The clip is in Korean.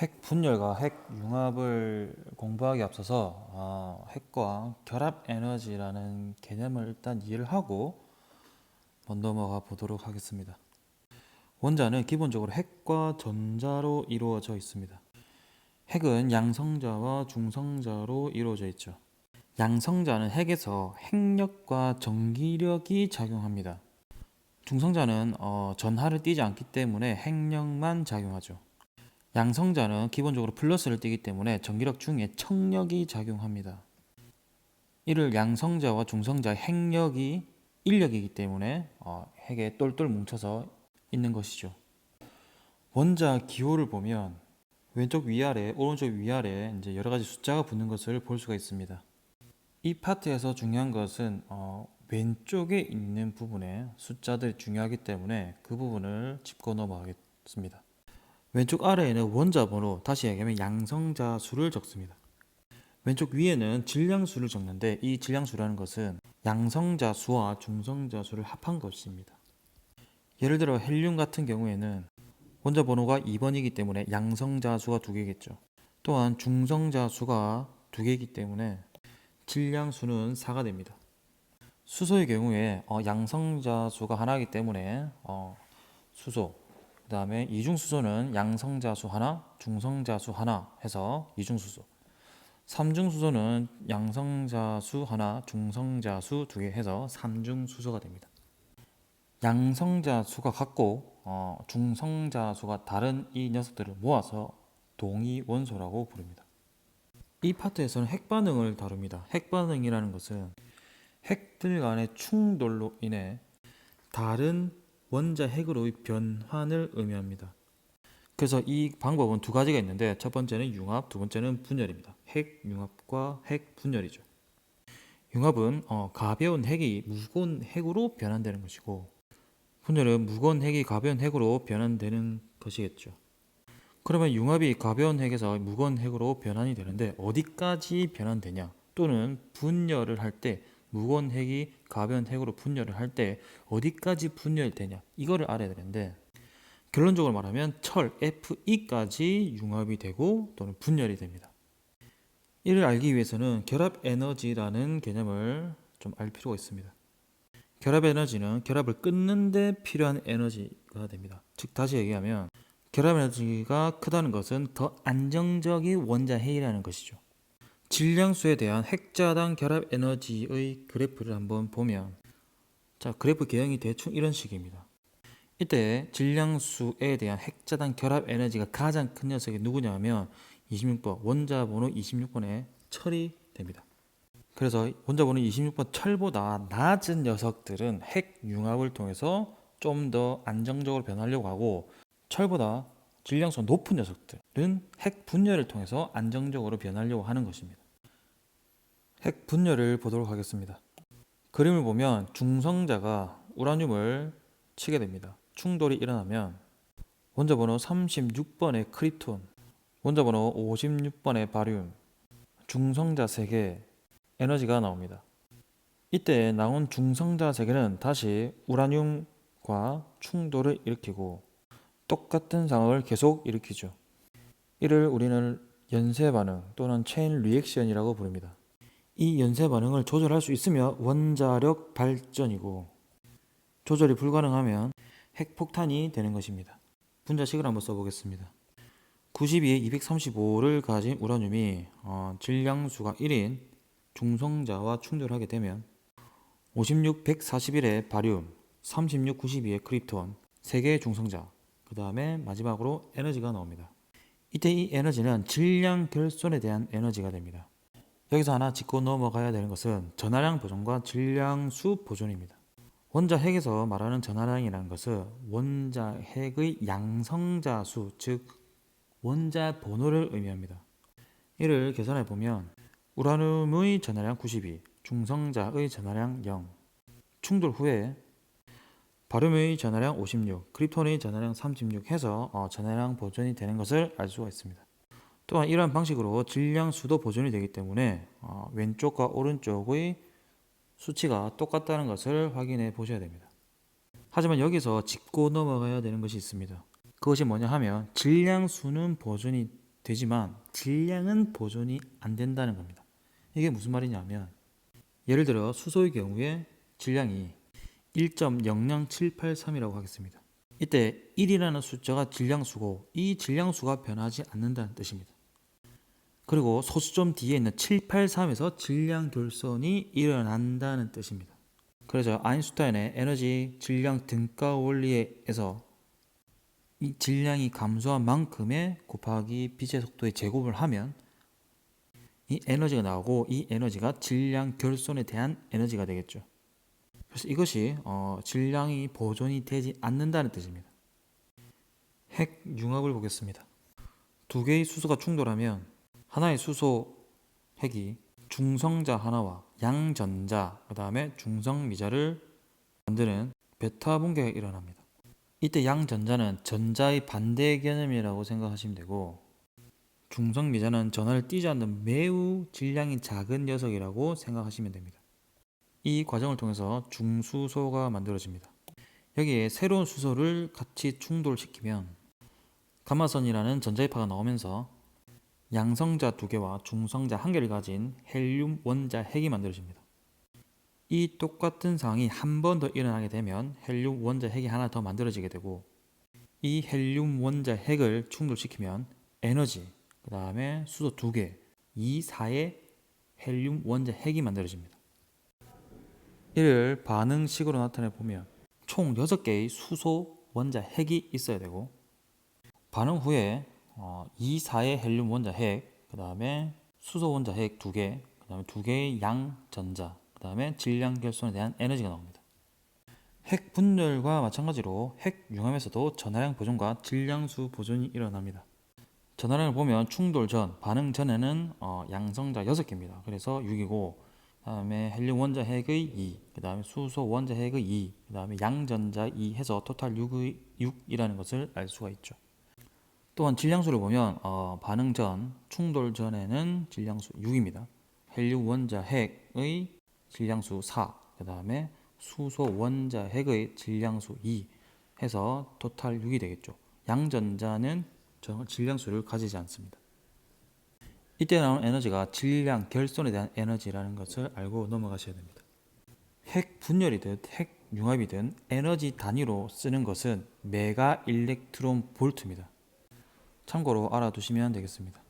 핵 분열과 핵 융합을 공부하기 앞서서 핵과 결합 에너지라는 개념을 일단 이해를 하고 넘어가 보도록 하겠습니다. 원자는 기본적으로 핵과 전자로 이루어져 있습니다. 핵은 양성자와 중성자로 이루어져 있죠. 양성자는 핵에서 핵력과 전기력이 작용합니다. 중성자는 전하를 띠지 않기 때문에 핵력만 작용하죠. 양성자는 기본적으로 플러스를 띠기 때문에 전기력 중에 척력이 작용합니다. 이를 양성자와 중성자의 핵력이 인력이기 때문에 핵에 똘똘 뭉쳐서 있는 것이죠. 원자 기호를 보면 왼쪽 위아래, 오른쪽 위아래 이제 여러 가지 숫자가 붙는 것을 볼 수가 있습니다. 이 파트에서 중요한 것은 왼쪽에 있는 부분에 숫자들이 중요하기 때문에 그 부분을 짚고 넘어가겠습니다. 왼쪽 아래에는 원자 번호, 다시 얘기하면 양성자 수를 적습니다. 왼쪽 위에는 질량수를 적는데 이 질량수라는 것은 양성자 수와 중성자 수를 합한 것입니다. 예를 들어 헬륨 같은 경우에는 원자 번호가 2번이기 때문에 양성자 수가 2개겠죠. 또한 중성자 수가 2개이기 때문에 질량수는 4가 됩니다. 수소의 경우에 양성자 수가 하나이기 때문에 수소, 그 다음에 이중수소는 양성자수 하나, 중성자수 하나 해서 이중수소. 삼중수소는 양성자수 하나, 중성자수 2개 해서 삼중수소가 됩니다. 양성자수가 같고 중성자수가 다른 이 녀석들을 모아서 동위원소라고 부릅니다. 이 파트에서는 핵반응을 다룹니다. 핵반응이라는 것은 핵들 간의 충돌로 인해 다른 원자 핵으로의 변환을 의미합니다. 그래서 이 방법은 두 가지가 있는데 첫 번째는 융합, 두 번째는 분열입니다. 핵 융합과 핵 분열이죠. 융합은 가벼운 핵이 무거운 핵으로 변환되는 것이고 분열은 무거운 핵이 가벼운 핵으로 변환되는 것이겠죠. 그러면 융합이 가벼운 핵에서 무거운 핵으로 변환이 되는데 어디까지 변환되냐, 또는 분열을 할 때 무거운 핵이 가벼운 핵으로 분열을 할 때 어디까지 분열되냐, 이거를 알아야 되는데 결론적으로 말하면 철 Fe까지 융합이 되고 또는 분열이 됩니다. 이를 알기 위해서는 결합 에너지라는 개념을 좀 알 필요가 있습니다. 결합 에너지는 결합을 끊는 데 필요한 에너지가 됩니다. 즉 다시 얘기하면 결합 에너지가 크다는 것은 더 안정적인 원자 해이라는 것이죠. 질량수에 대한 핵자당 결합 에너지의 그래프를 한번 보면, 자, 그래프 개형이 대충 이런 식입니다. 이때 질량수에 대한 핵자당 결합 에너지가 가장 큰 녀석이 누구냐면 26번, 원자 번호 26번에 철이 됩니다. 그래서 원자 번호 26번 철보다 낮은 녀석들은 핵 융합을 통해서 좀 더 안정적으로 변하려고 하고, 철보다 질량수가 높은 녀석들은 핵 분열을 통해서 안정적으로 변하려고 하는 것입니다. 핵 분열을 보도록 하겠습니다. 그림을 보면 중성자가 우라늄을 치게 됩니다. 충돌이 일어나면 원자 번호 36번의 크립톤, 원자 번호 56번의 바륨, 중성자 3개 에너지가 나옵니다. 이때 나온 중성자 3개는 다시 우라늄과 충돌을 일으키고 똑같은 상황을 계속 일으키죠. 이를 우리는 연쇄 반응 또는 체인 리액션이라고 부릅니다. 이 연쇄 반응을 조절할 수 있으면 원자력 발전이고, 조절이 불가능하면 핵폭탄이 되는 것입니다. 분자식을 한번 써보겠습니다. 92에 235를 가진 우라늄이 질량수가 1인 중성자와 충돌하게 되면 56, 141의 바륨, 36, 92의 크립톤, 3개의 중성자, 그 다음에 마지막으로 에너지가 나옵니다. 이때 이 에너지는 질량 결손에 대한 에너지가 됩니다. 여기서 하나 짚고 넘어가야 되는 것은 전하량 보존과 질량수 보존입니다. 원자 핵에서 말하는 전하량이라는 것은 원자 핵의 양성자 수, 즉 원자 번호를 의미합니다. 이를 계산해 보면 우라늄의 전하량 92, 중성자의 전하량 0, 충돌 후에 바륨의 전하량 56, 크립톤의 전하량 36 해서 전하량 보존이 되는 것을 알 수가 있습니다. 또한 이러한 방식으로 질량수도 보존이 되기 때문에 왼쪽과 오른쪽의 수치가 똑같다는 것을 확인해 보셔야 됩니다. 하지만 여기서 짚고 넘어가야 되는 것이 있습니다. 그것이 뭐냐 하면 질량수는 보존이 되지만 질량은 보존이 안 된다는 겁니다. 이게 무슨 말이냐면 예를 들어 수소의 경우에 질량이 1.00783이라고 하겠습니다. 이때 1이라는 숫자가 질량수고 이 질량수가 변하지 않는다는 뜻입니다. 그리고 소수점 뒤에 있는 783에서 질량 결손이 일어난다는 뜻입니다. 그래서 아인슈타인의 에너지 질량 등가 원리에서 이 질량이 감소한 만큼의 곱하기 빛의 속도의 제곱을 하면 이 에너지가 나오고 이 에너지가 질량 결손에 대한 에너지가 되겠죠. 그래서 이것이 질량이 보존이 되지 않는다는 뜻입니다. 핵융합을 보겠습니다. 두 개의 수소가 충돌하면 하나의 수소 핵이 중성자 하나와 양전자, 그 다음에 중성미자를 만드는 베타 붕괴가 일어납니다. 이때 양전자는 전자의 반대 개념이라고 생각하시면 되고 중성미자는 전하를 띄지 않는 매우 질량이 작은 녀석이라고 생각하시면 됩니다. 이 과정을 통해서 중수소가 만들어집니다. 여기에 새로운 수소를 같이 충돌시키면 가마선이라는 전자입하가 나오면서 양성자 2개와 중성자 1개를 가진 헬륨 원자 핵이 만들어집니다. 이 똑같은 상황이 한 번 더 일어나게 되면 헬륨 원자 핵이 하나 더 만들어지게 되고 이 헬륨 원자 핵을 충돌시키면 에너지, 그 다음에 수소 2개, 2, 4의 헬륨 원자 핵이 만들어집니다. 이를 반응식으로 나타내 보면 총 6개의 수소 원자 핵이 있어야 되고 반응 후에 2, 4의 헬륨 원자 핵, 그 다음에 수소 원자 핵 2개, 그 다음에 2개의 양전자, 그 다음에 질량 결손에 대한 에너지가 나옵니다. 핵 분열과 마찬가지로 핵 융합에서도 전하량 보존과 질량수 보존이 일어납니다. 전하량을 보면 충돌 전, 반응 전에는 양성자 6개입니다. 그래서 6이고 그 다음에 헬륨 원자 핵의 2, 그 다음에 수소 원자 핵의 2, 그 다음에 양전자 2 해서 토탈 6이라는 것을 알 수가 있죠. 또한 질량수를 보면 반응 전, 충돌 전에는 질량수 6입니다. 헬륨 원자 핵의 질량수 4, 그 다음에 수소 원자 핵의 질량수 2 해서 토탈 6이 되겠죠. 양전자는 질량수를 가지지 않습니다. 이때 나오는 에너지가 질량 결손에 대한 에너지라는 것을 알고 넘어가셔야 됩니다. 핵 분열이든 핵 융합이든 에너지 단위로 쓰는 것은 메가 일렉트론 볼트입니다. 참고로 알아두시면 되겠습니다.